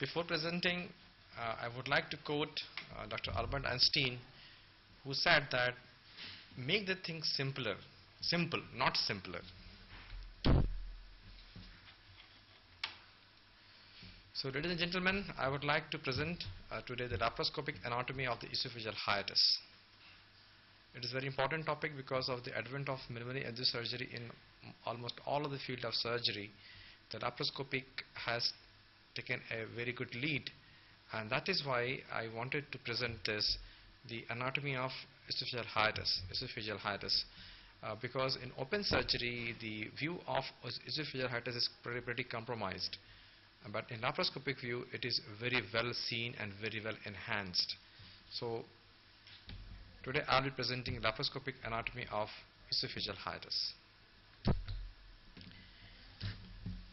Before presenting, I would like to quote Dr. Albert Einstein, who said that make the thing simpler, simple, not simpler. So, ladies and gentlemen, I would like to present today the laparoscopic anatomy of the esophageal hiatus. It is a very important topic because of the advent of minimally invasive surgery in almost all of the field of surgery. The laparoscopic has taken a very good lead, and that is why I wanted to present this, the anatomy of esophageal hiatus, because in open surgery the view of esophageal hiatus is pretty compromised, but in laparoscopic view it is very well seen and very well enhanced. So today I will be presenting laparoscopic anatomy of esophageal hiatus.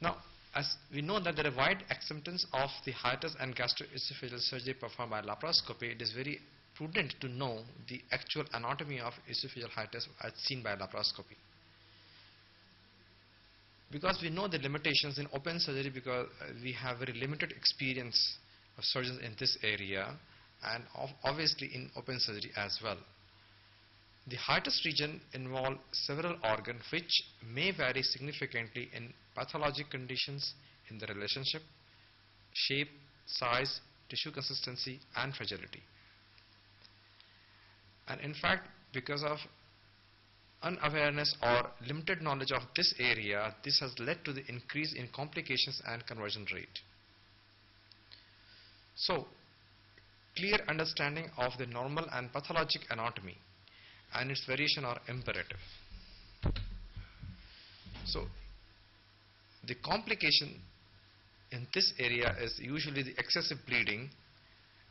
Now, as we know that there are wide acceptance of the hiatus and gastroesophageal surgery performed by laparoscopy, it is very prudent to know the actual anatomy of esophageal hiatus as seen by laparoscopy. Because we know the limitations in open surgery, because we have very limited experience of surgeons in this area, and obviously in open surgery as well. The hiatus region involves several organs which may vary significantly in pathologic conditions, in the relationship, shape, size, tissue consistency and fragility. And in fact, because of unawareness or limited knowledge of this area, this has led to the increase in complications and conversion rate. So, clear understanding of the normal and pathologic anatomy and its variation are imperative. So, the complication in this area is usually the excessive bleeding,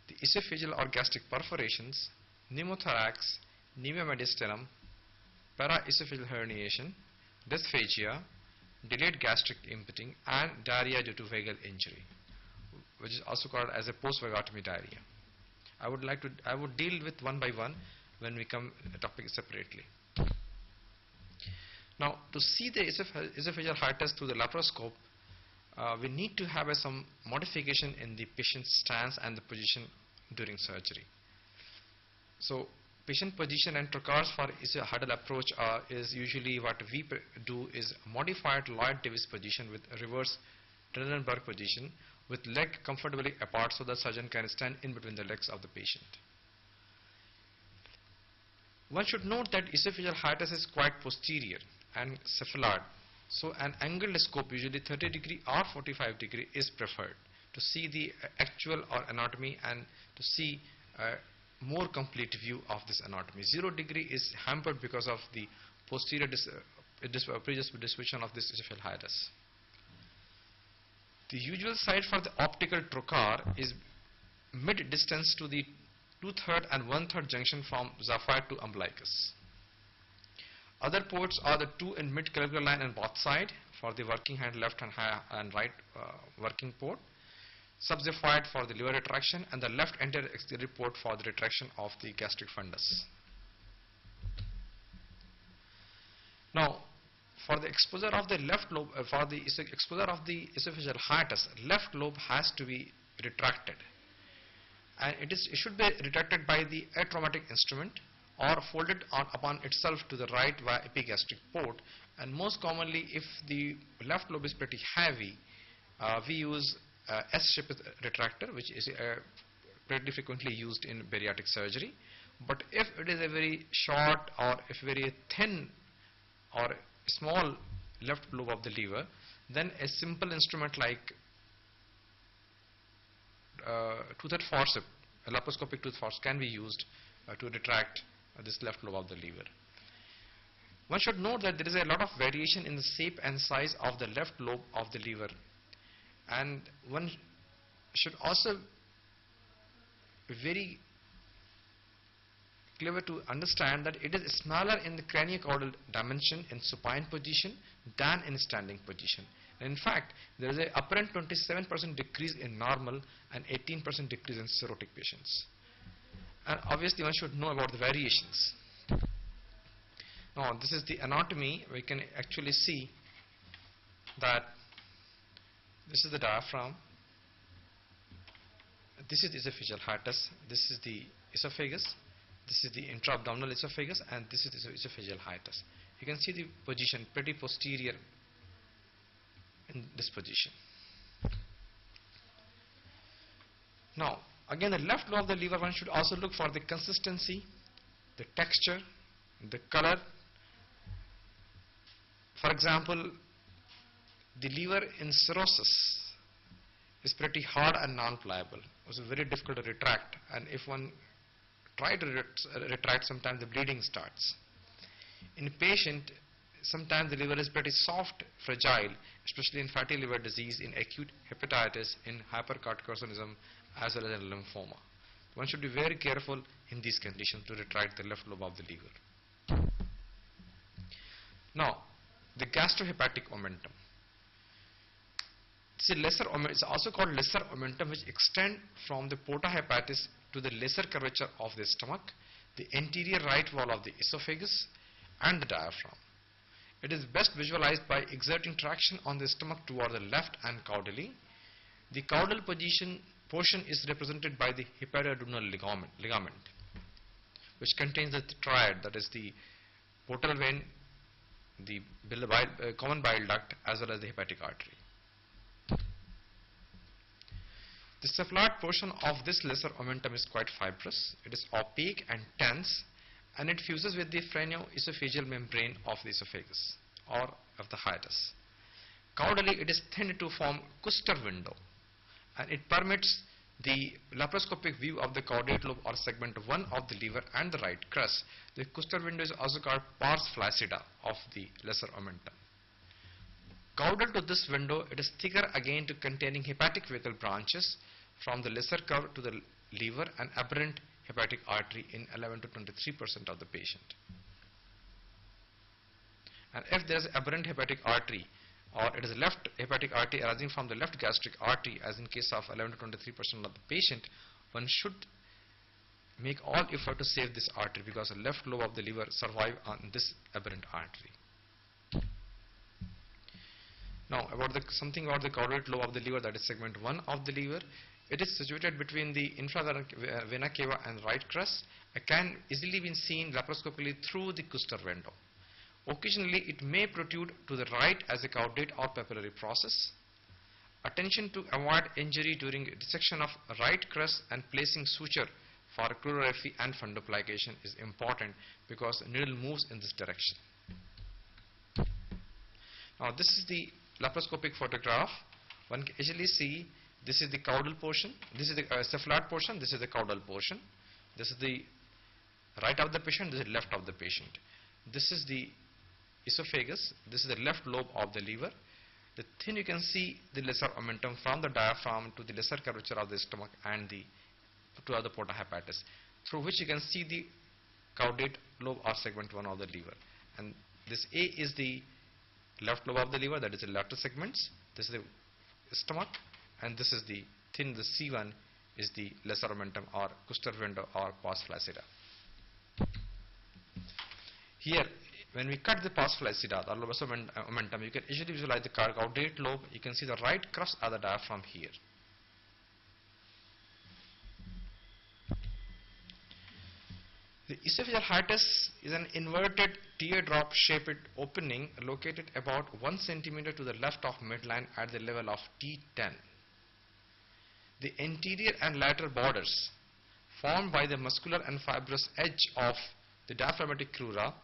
the esophageal or gastric perforations, pneumothorax, pneumomediastinum, paraesophageal herniation, dysphagia, delayed gastric emptying, and diarrhea due to vagal injury, which is also called as a post-vagotomy diarrhea. I would deal with one by one when we come to topic separately. Now, to see the esophageal hiatus through the laparoscope, we need to have some modification in the patient's stance and the position during surgery. So, patient position and trocars for esophageal approach is usually what we do is modified Lloyd-Davis position with reverse Trendelenburg position with leg comfortably apart so the surgeon can stand in between the legs of the patient. One should note that esophageal hiatus is quite posterior and cephalad. So an angled scope, usually 30 degree or 45 degree, is preferred to see the actual or anatomy and to see a more complete view of this anatomy. 0 degree is hampered because of the posterior predisposition of this esophageal hiatus. The usual site for the optical trocar is mid distance to the 2/3 and 1/3 junction from xiphoid to umbilicus. Other ports are the two in mid-clavicular line and both side for the working hand left and right working port, subxiphoid for the liver retraction, and the left anterior exterior port for the retraction of the gastric fundus. Now, for the exposure of the left lobe, for the exposure of the esophageal hiatus, left lobe has to be retracted, and it should be retracted by the atraumatic instrument or folded upon itself to the right via epigastric port. And most commonly, if the left lobe is pretty heavy, we use S-shaped retractor, which is pretty frequently used in bariatric surgery. But if it is a very short or if very thin or small left lobe of the liver, then a simple instrument like toothed forceps, a laparoscopic tooth forceps, can be used to retract this left lobe of the liver. One should note that there is a lot of variation in the shape and size of the left lobe of the liver, and one should also be very clever to understand that it is smaller in the craniocaudal dimension in supine position than in standing position. In fact, there is an apparent 27% decrease in normal and 18% decrease in cirrhotic patients. And obviously one should know about the variations. Now, this is the anatomy. We can actually see that this is the diaphragm, This is the esophageal hiatus, this is the esophagus, this is the intra-abdominal esophagus, and this is the esophageal hiatus. You can see the position pretty posterior in this position. Now, again, the left lobe of the liver, one should also look for the consistency, the texture, the color. For example, the liver in cirrhosis is pretty hard and non-pliable. It's very difficult to retract, and if one tries to retract, sometimes the bleeding starts. In a patient, sometimes the liver is pretty soft, fragile, especially in fatty liver disease, in acute hepatitis, in hypercortisolism, as well as in lymphoma. One should be very careful in these conditions to retract the left lobe of the liver. Now, the gastrohepatic omentum. It's also called lesser omentum, which extend from the porta hepatis to the lesser curvature of the stomach, the anterior right wall of the esophagus, and the diaphragm. It is best visualized by exerting traction on the stomach toward the left and caudally. The caudal portion is represented by the hepatoduodenal ligament, which contains the triad, that is the portal vein, the common bile duct, as well as the hepatic artery. The cephalad portion of this lesser omentum is quite fibrous. It is opaque and tense, and it fuses with the phreno-esophageal membrane of the esophagus or of the hiatus. Caudally, it is thinned to form Kuster window, and it permits the laparoscopic view of the caudate lobe or segment 1 of the liver and the right crus. The Kuster window is also called pars flaccida of the lesser omentum. Caudal to this window, it is thicker again to containing hepatic vehicle branches from the lesser curve to the liver and aberrant hepatic artery in 11 to 23% of the patient. And if there is aberrant hepatic artery, or it is left hepatic artery arising from the left gastric artery, as in case of 11 to 23% of the patient, one should make all effort to save this artery, because the left lobe of the liver survive on this aberrant artery. Now, something about the caudate lobe of the liver, that is segment 1 of the liver. It is situated between the infravena cava and right crus. It can easily be seen laparoscopically through the Kuster window. Occasionally, it may protrude to the right as a caudate or papillary process. Attention to avoid injury during dissection of right crus and placing suture for chlorophy and fundoplication is important, because the needle moves in this direction. Now, this is the laparoscopic photograph. One can easily see this is the caudal portion, this is the cephalad portion, this is the caudal portion. This is the right of the patient, this is the left of the patient. This is the esophagus, this is the left lobe of the liver. The thin, you can see the lesser omentum from the diaphragm to the lesser curvature of the stomach and to the porta hepatis, through which you can see the caudate lobe or segment 1 of the liver. And this A is the left lobe of the liver, that is the lateral segments. This is the stomach, and this is the thin, the C1 is the lesser omentum or Kuster window or pars flaccida. Here, when we cut the pars flaccida or lobus omentum, you can easily visualize the caudate lobe. You can see the right crus of the diaphragm here. The esophageal hiatus is an inverted teardrop shaped opening located about 1 centimeter to the left of midline at the level of T10. The anterior and lateral borders, formed by the muscular and fibrous edge of the diaphragmatic crura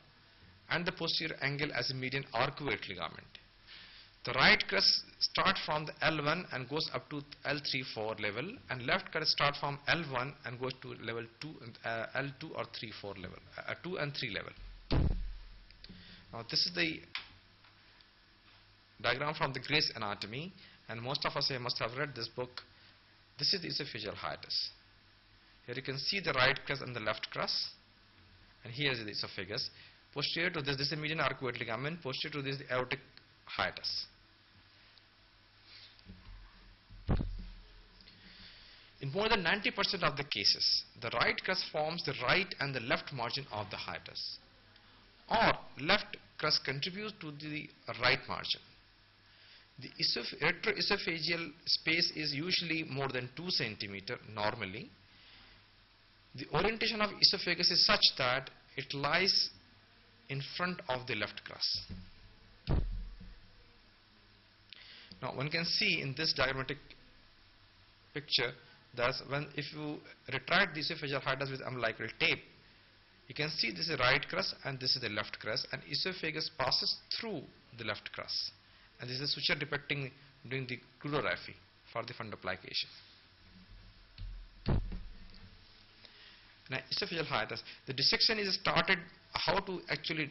and the posterior angle as a median arcuate ligament. The right crus starts from the L1 and goes up to L3-4 level, and left crus starts from L1 and goes to level 2, L2 or 3-4 level, 2 and 3 level. Now, this is the diagram from the Gray's Anatomy, and most of us here must have read this book. This is the esophageal hiatus. Here you can see the right crus and the left crus, and here is the esophagus. Posterior to this is the median arcuate ligament. Posterior to this is the aortic hiatus. In more than 90% of the cases, the right crus forms the right and the left margin of the hiatus, or left crus contributes to the right margin. The retroesophageal space is usually more than 2 centimeter normally. The orientation of esophagus is such that it lies in front of the left crus. Now one can see in this diagrammatic picture that if you retract the esophageal hiatus with umbilical tape, you can see this is the right crus and this is the left crus, and esophagus passes through the left crus, and this is a suture depicting during the crurography for the fundoplication. Now esophageal hiatus, the dissection is started how to actually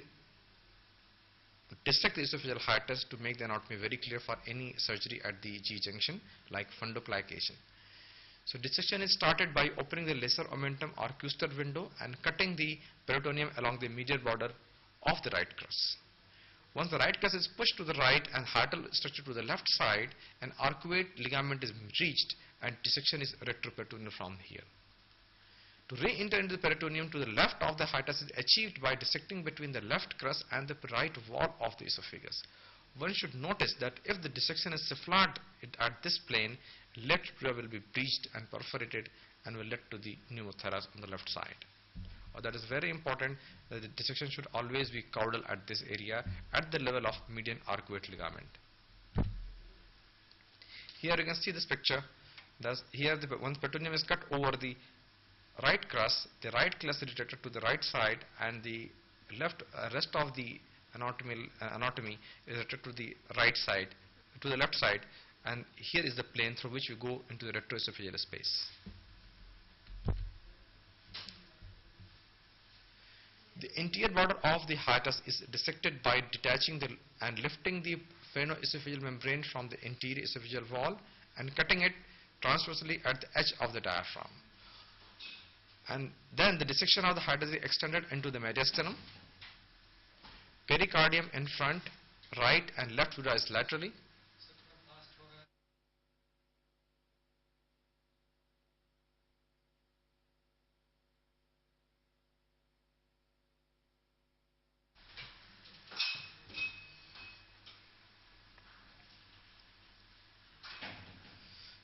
dissect the esophageal hiatus to make the anatomy very clear for any surgery at the G junction like fundoplication. So dissection is started by opening the lesser omentum or Kuster window and cutting the peritoneum along the medial border of the right crus. Once the right crus is pushed to the right and hiatal structure to the left side, an arcuate ligament is reached and dissection is retroperitoneal from here. To re-enter into the peritoneum to the left of the hiatus is achieved by dissecting between the left crus and the right wall of the esophagus. One should notice that if the dissection is cephalad at this plane, left pleura will be breached and perforated and will lead to the pneumothorax on the left side. That is very important, that the dissection should always be caudal at this area at the level of median arcuate ligament. Here you can see this picture. Thus here once peritoneum is cut over the right crus, the right crus is retracted to the right side and the rest of the anatomy is retracted to the right side, to the left side, and here is the plane through which we go into the retroesophageal space. The interior border of the hiatus is dissected by detaching and lifting the phrenoesophageal membrane from the anterior esophageal wall and cutting it transversely at the edge of the diaphragm. And then the dissection of the hiatus is extended into the mediastinum, pericardium in front, right and left pleura is laterally.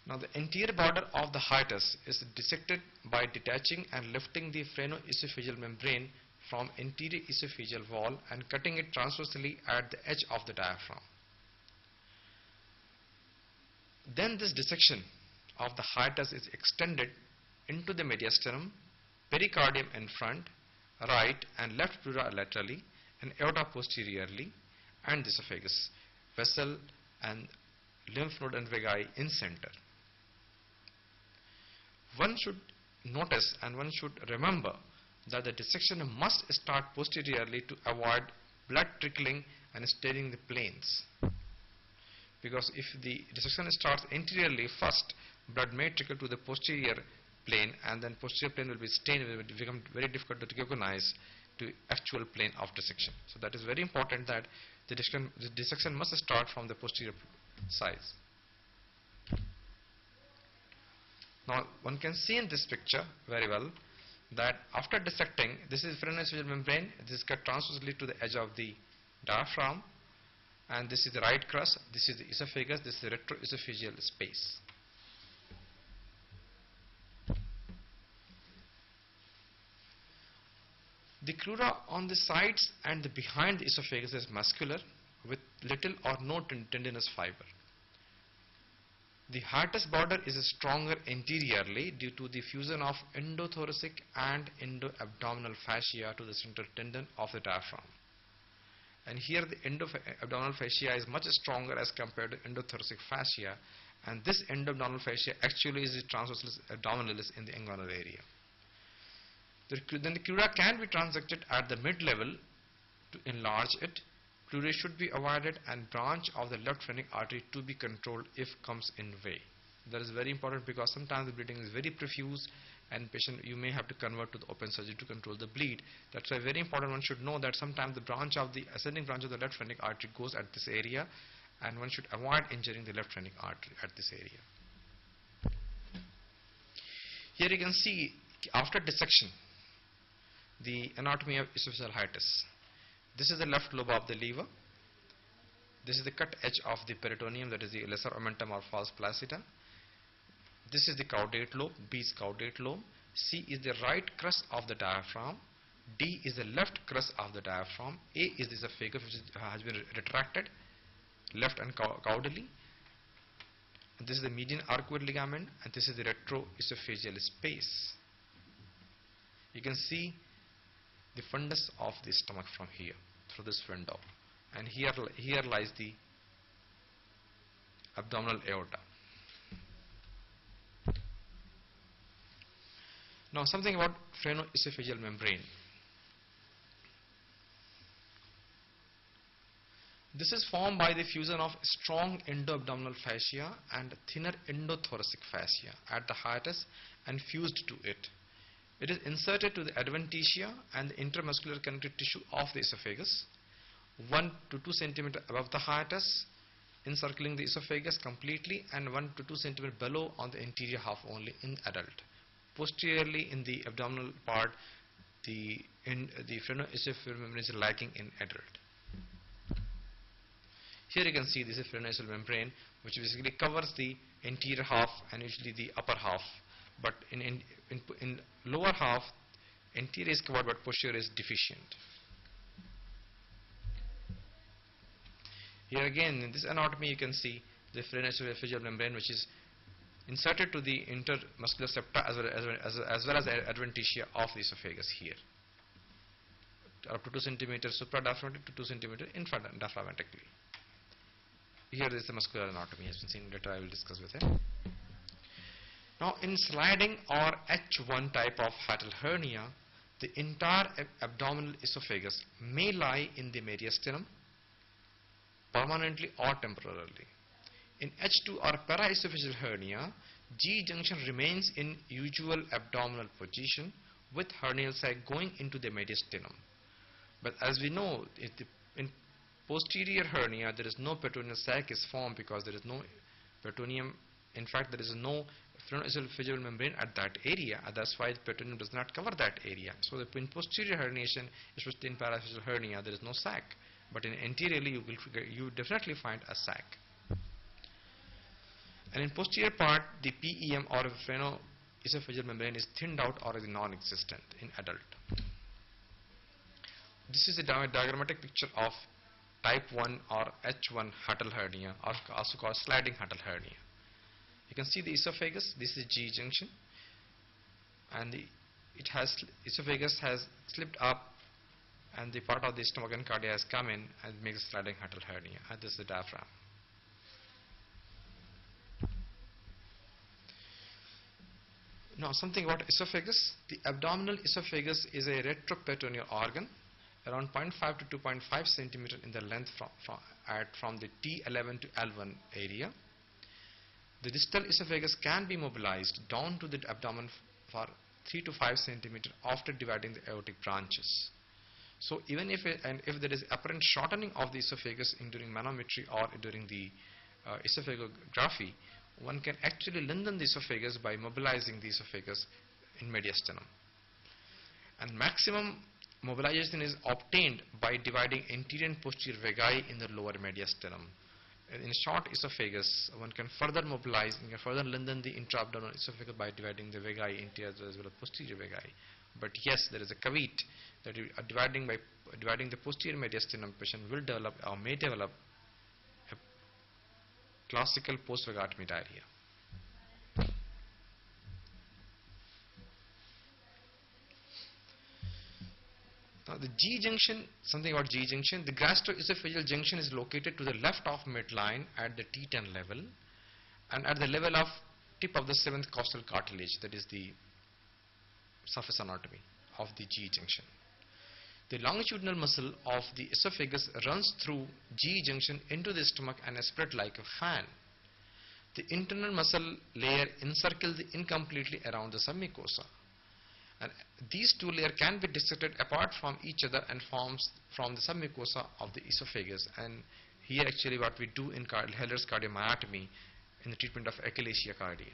Now the anterior border of the hiatus is dissected by detaching and lifting the phrenoesophageal membrane from anterior esophageal wall and cutting it transversely at the edge of the diaphragm. Then this dissection of the hiatus is extended into the mediastinum, pericardium in front, right and left pleura laterally, and aorta posteriorly, and the esophagus, vessel and lymph node and vagi in center. One should notice and one should remember that the dissection must start posteriorly to avoid blood trickling and staining the planes. Because if the dissection starts anteriorly first, blood may trickle to the posterior plane and then posterior plane will be stained, it will become very difficult to recognize the actual plane of dissection. So that is very important that the dissection must start from the posterior sides. Now one can see in this picture very well that after dissecting, this is phrenoesophageal membrane, this is cut transversely to the edge of the diaphragm, and this is the right crus, this is the esophagus, this is the retroesophageal space. The crura on the sides and the behind the esophagus is muscular with little or no tendinous fiber. The hiatus border is stronger anteriorly due to the fusion of endothoracic and endoabdominal fascia to the central tendon of the diaphragm. And here the endoabdominal fascia is much stronger as compared to endothoracic fascia, and this endoabdominal fascia actually is the transversalis abdominalis in the inguinal area. Then the crura can be transected at the mid-level to enlarge it. Crura should be avoided and branch of the left phrenic artery to be controlled if comes in way. That is very important because sometimes the bleeding is very profuse and patient you may have to convert to the open surgery to control the bleed. That's why very important one should know that sometimes the ascending branch of the left phrenic artery goes at this area, and one should avoid injuring the left phrenic artery at this area. Here you can see after dissection the anatomy of esophageal hiatus. This is the left lobe of the lever. This is the cut edge of the peritoneum, that is the lesser omentum or false placenta. This is the caudate lobe, B is caudate lobe, C is the right crus of the diaphragm, D is the left crus of the diaphragm, A is the esophagus which has been retracted, left and caudally. And this is the median arcuate ligament, and this is the retroesophageal space. You can see the fundus of the stomach from here through this window, and here lies the abdominal aorta. Now something about phrenoesophageal membrane. This is formed by the fusion of strong endo-abdominal fascia and thinner endothoracic fascia at the hiatus and fused to it. It is inserted to the adventitia and the intramuscular connective tissue of the esophagus, 1 to 2 cm above the hiatus, encircling the esophagus completely, and 1 to 2 cm below on the anterior half only in adult. Posteriorly in the abdominal part, the phrenoesophageal membrane is lacking in adult. Here you can see this is phrenoesophageal membrane, which basically covers the anterior half and usually the upper half. But in lower half, anterior is covered but posterior is deficient. Here again in this anatomy you can see the phrenoesophageal membrane, which is inserted to the intermuscular septa as well as the adventitia of the esophagus here. Up to 2 cm supradiaphragmatic to 2 cm infradiaphragmatically. Here is the muscular anatomy has been seen. Later I will discuss with him. Now in sliding or H1 type of hiatal hernia, the entire abdominal esophagus may lie in the mediastinum permanently or temporarily. In H2 or paraesophageal hernia, G junction remains in usual abdominal position with hernial sac going into the mediastinum. But as we know, in posterior hernia there is no peritoneal sac is formed because there is no peritoneum. In fact, there is no phrenoesophageal membrane at that area, and that's why the peritoneum does not cover that area. So in posterior herniation, especially in paraesophageal hernia, there is no sac. But in anteriorly you definitely find a sac. And in posterior part, the PEM or phrenoesophageal membrane is thinned out or is non-existent in adult. This is a diagrammatic picture of type 1 or H1 hiatal hernia, or also called sliding hiatal hernia. You can see the esophagus. This is G junction, and the esophagus has slipped up, and the part of the stomach and cardia has come in and makes a sliding hiatal hernia. And this is the diaphragm. Now something about esophagus. The abdominal esophagus is a retroperitoneal organ, around 0.5 to 2.5 cm in the length from the T11 to L1 area. The distal esophagus can be mobilized down to the abdomen for 3 to 5 cm after dividing the aortic branches. So even if there is apparent shortening of the esophagus during manometry or during the esophagography, one can actually lengthen the esophagus by mobilizing the esophagus in mediastinum. And maximum mobilization is obtained by dividing anterior and posterior vagi in the lower mediastinum. In short esophagus, one can further mobilize and can further lengthen the intra-abdominal esophagus by dividing the vagi, anterior as well as posterior vagi. But yes, there is a caveat that dividing the posterior mediastinum, patient will develop or may develop a classical post-vagotomy diarrhea. Now the G junction, something about G junction. The gastroesophageal junction is located to the left of midline at the T10 level and at the level of tip of the 7th costal cartilage, that is the surface anatomy of the G junction. The longitudinal muscle of the esophagus runs through G junction into the stomach and is spread like a fan. The internal muscle layer encircles incompletely around the submucosa. And these two layers can be dissected apart from each other and forms from the submucosa of the esophagus. And here actually what we do in Heller's cardiomyotomy in the treatment of achalasia cardia.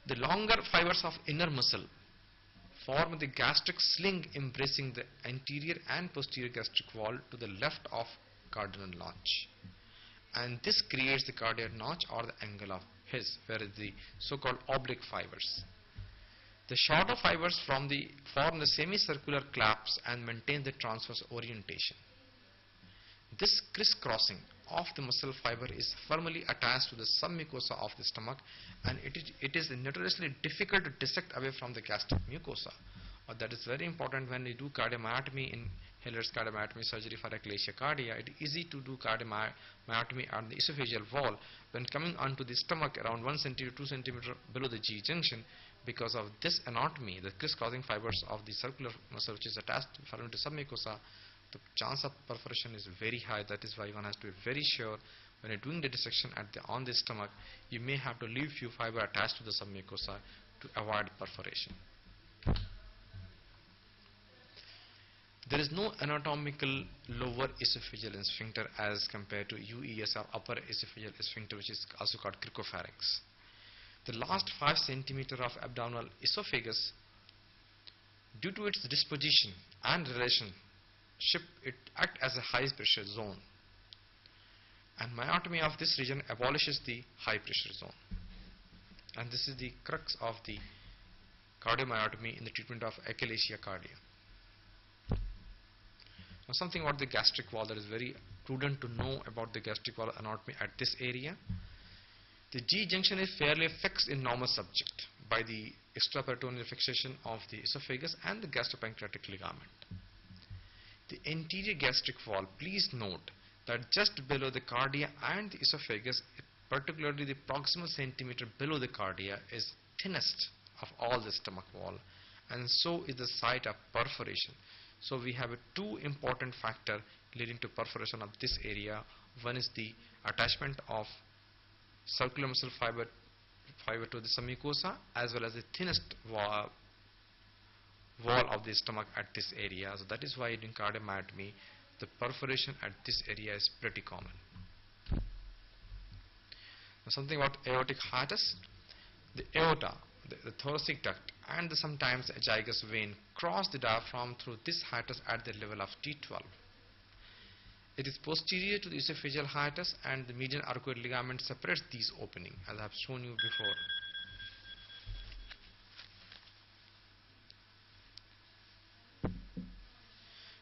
The longer fibers of inner muscle form the gastric sling embracing the anterior and posterior gastric wall to the left of cardinal notch. And this creates the cardiac notch or the angle of his, where is the so-called oblique fibers. The shorter fibers form the semicircular claps and maintain the transverse orientation. This crisscrossing of the muscle fiber is firmly attached to the submucosa of the stomach, and it is notoriously difficult to dissect away from the gastric mucosa. That is very important when we do cardiomyotomy in Hiller's cardiomyotomy surgery for eclasia cardia. It is easy to do cardiomyotomy on the esophageal wall when coming onto the stomach around 1 cm 2 cm below the G junction. Because of this anatomy, the crisscrossing fibers of the circular muscle which is attached firmly to submucosa, the chance of perforation is very high. That is why one has to be very sure when you're doing the dissection on the stomach, you may have to leave few fiber attached to the submucosa to avoid perforation. There is no anatomical lower esophageal sphincter as compared to UES or upper esophageal sphincter, which is also called cricopharynx. The last 5 cm of abdominal esophagus, due to its disposition and relationship, it acts as a high pressure zone, and myotomy of this region abolishes the high pressure zone. And this is the crux of the cardiomyotomy in the treatment of eclasia cardia. Now something about the gastric wall that is very prudent to know about the gastric wall anatomy at this area. The G junction is fairly fixed in normal subject by the extraperitoneal fixation of the esophagus and the gastropancreatic ligament. The anterior gastric wall, please note that just below the cardia and the esophagus, particularly the proximal centimeter below the cardia, is thinnest of all the stomach wall, and so is the site of perforation. So we have 2 important factors leading to perforation of this area. One is the attachment of circular muscle fiber to the submucosa, as well as the thinnest wall of the stomach at this area. So that is why in cardiomyotomy the perforation at this area is pretty common. Now something about aortic hiatus. The aorta, the thoracic duct, and sometimes the azygous vein cross the diaphragm through this hiatus at the level of T12. It is posterior to the esophageal hiatus, and the median arcuate ligament separates these openings, as I have shown you before.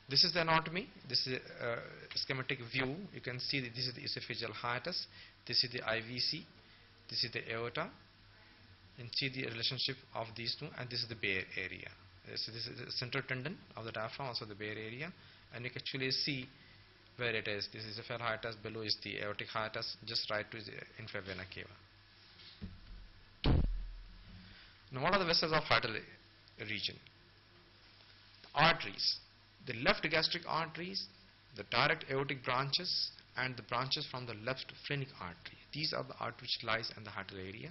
This is the anatomy. This is a schematic view. You can see that this is the esophageal hiatus, this is the IVC, this is the aorta, and see the relationship of these two, and this is the Bayer area. So this is the central tendon of the diaphragm, also the Bayer area, and you can actually see where it is. This is the esophageal hiatus, below is the aortic hiatus, just right to the infra vena cava. Now what are the vessels of hiatal region? The arteries. The left gastric arteries, the direct aortic branches, and the branches from the left phrenic artery. These are the arteries which lies in the hiatal area.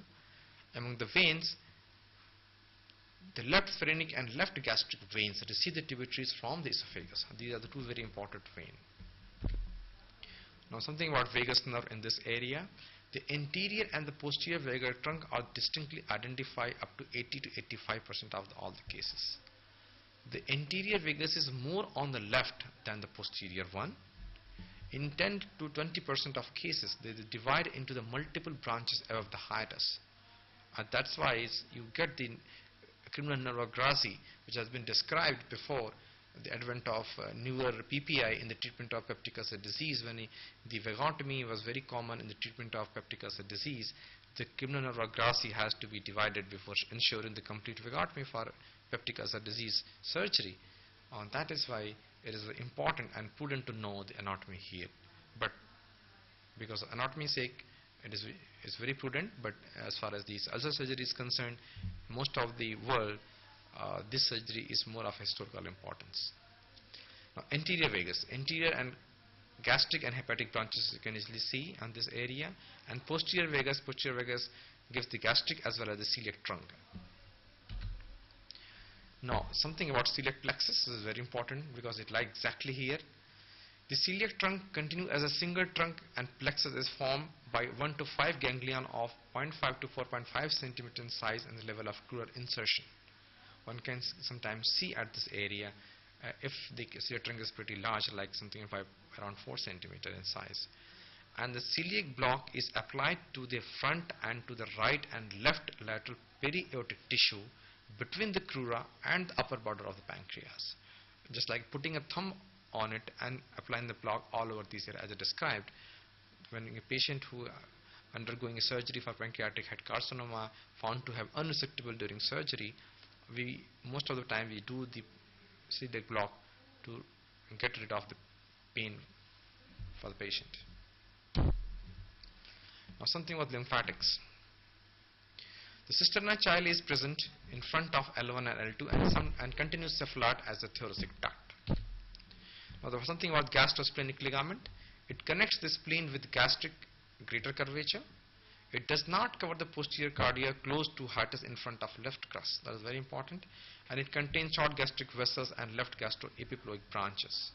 Among the veins, the left phrenic and left gastric veins receive the tributaries from the esophagus. These are the 2 very important veins. Now something about vagus nerve in this area. The anterior and the posterior vagal trunk are distinctly identified up to 80 to 85% of all the cases. The anterior vagus is more on the left than the posterior one. In 10 to 20% of cases, they divide into the multiple branches above the hiatus. That's why you get the criminal nerve grassi, which has been described before, the advent of newer PPI in the treatment of peptic ulcer disease. When the vagotomy was very common in the treatment of peptic ulcer disease, the criminal nerve grassi has to be divided before ensuring the complete vagotomy for peptic ulcer disease surgery. That is why it is important and prudent to know the anatomy here. But because of anatomy sake, it is very prudent, but as far as this ulcer surgery is concerned, most of the world, this surgery is more of historical importance. Now anterior vagus, anterior and gastric and hepatic branches you can easily see on this area, and posterior vagus gives the gastric as well as the celiac trunk. Now something about celiac plexus is very important because it lies exactly here. The celiac trunk continues as a single trunk, and plexus is formed by 1 to 5 ganglion of 0.5 to 4.5 cm in size and the level of crural insertion. one can sometimes see at this area if the celiac trunk is pretty large, like something around 4 centimeter in size. And the celiac block is applied to the front and to the right and left lateral periaortic tissue between the crura and the upper border of the pancreas. Just like putting a thumb on it and applying the block all over this area as I described. When a patient who undergoing a surgery for pancreatic head carcinoma found to have unresectable during surgery, most of the time we do the celiac block to get rid of the pain for the patient. Now something about lymphatics. The cisterna chyli is present in front of L1 and L2 and continues cephalad as a thoracic duct. Now there was something about gastrosplenic ligament. It connects the spleen with gastric greater curvature. It does not cover the posterior cardia close to hiatus in front of left crus. That is very important. And it contains short gastric vessels and left gastroepiploic branches.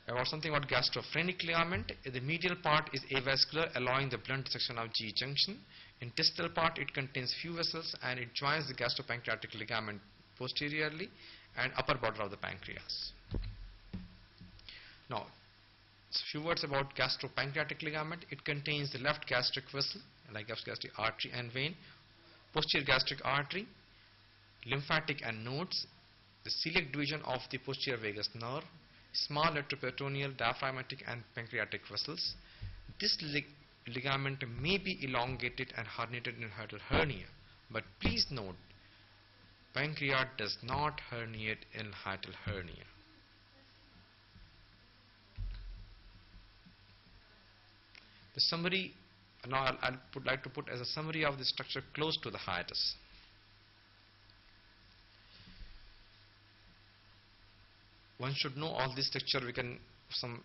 About something about gastrophrenic ligament. The medial part is avascular, allowing the blunt section of G junction. In distal part, it contains few vessels and it joins the gastropancreatic ligament posteriorly and upper border of the pancreas. Now, a few words about gastropancreatic ligament. It contains the left gastric vessel, like gastric artery and vein, posterior gastric artery, lymphatic and nodes, the celiac division of the posterior vagus nerve, small retroperitoneal, diaphragmatic and pancreatic vessels. This ligament may be elongated and herniated in hiatal hernia, but please note, pancreas does not herniate in hiatal hernia. The summary, now I would like to put as a summary of the structure close to the hiatus. One should know all this structure.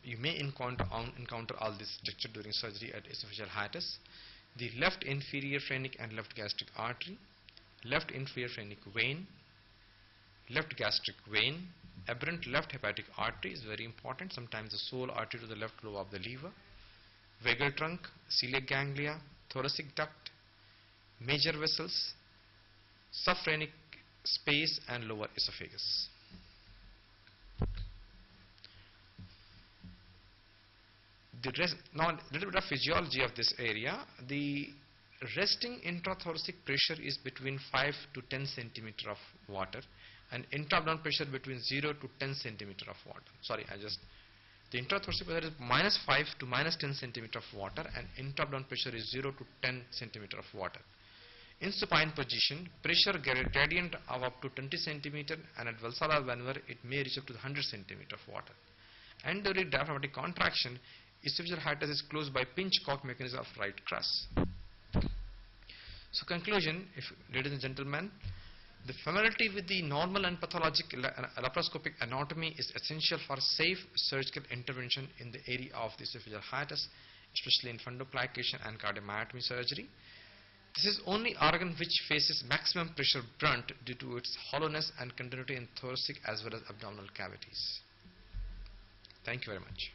You may encounter all this structure during surgery at esophageal hiatus. The left inferior phrenic and left gastric artery, left inferior phrenic vein, left gastric vein, aberrant left hepatic artery is very important, sometimes the sole artery to the left lobe of the liver, vagal trunk, celiac ganglia, thoracic duct, major vessels, subphrenic space and lower esophagus. Now a little bit of physiology of this area. The resting intrathoracic pressure is between 5 to 10 centimeter of water and intra-abdominal pressure between 0 to 10 centimeter of water. The intrathoracic pressure is minus 5 to minus 10 centimeter of water and intra-abdominal pressure is 0 to 10 centimeter of water. In supine position, pressure gradient of up to 20 centimeter and at Valsalva maneuver it may reach up to 100 centimeter of water. And during diaphragmatic contraction, esophageal hiatus is closed by pinch cock mechanism of right crus. So conclusion, ladies and gentlemen, the familiarity with the normal and pathologic laparoscopic anatomy is essential for safe surgical intervention in the area of the esophageal hiatus, especially in fundoplication and cardiomyotomy surgery. This is only organ which faces maximum pressure brunt due to its hollowness and continuity in thoracic as well as abdominal cavities. Thank you very much.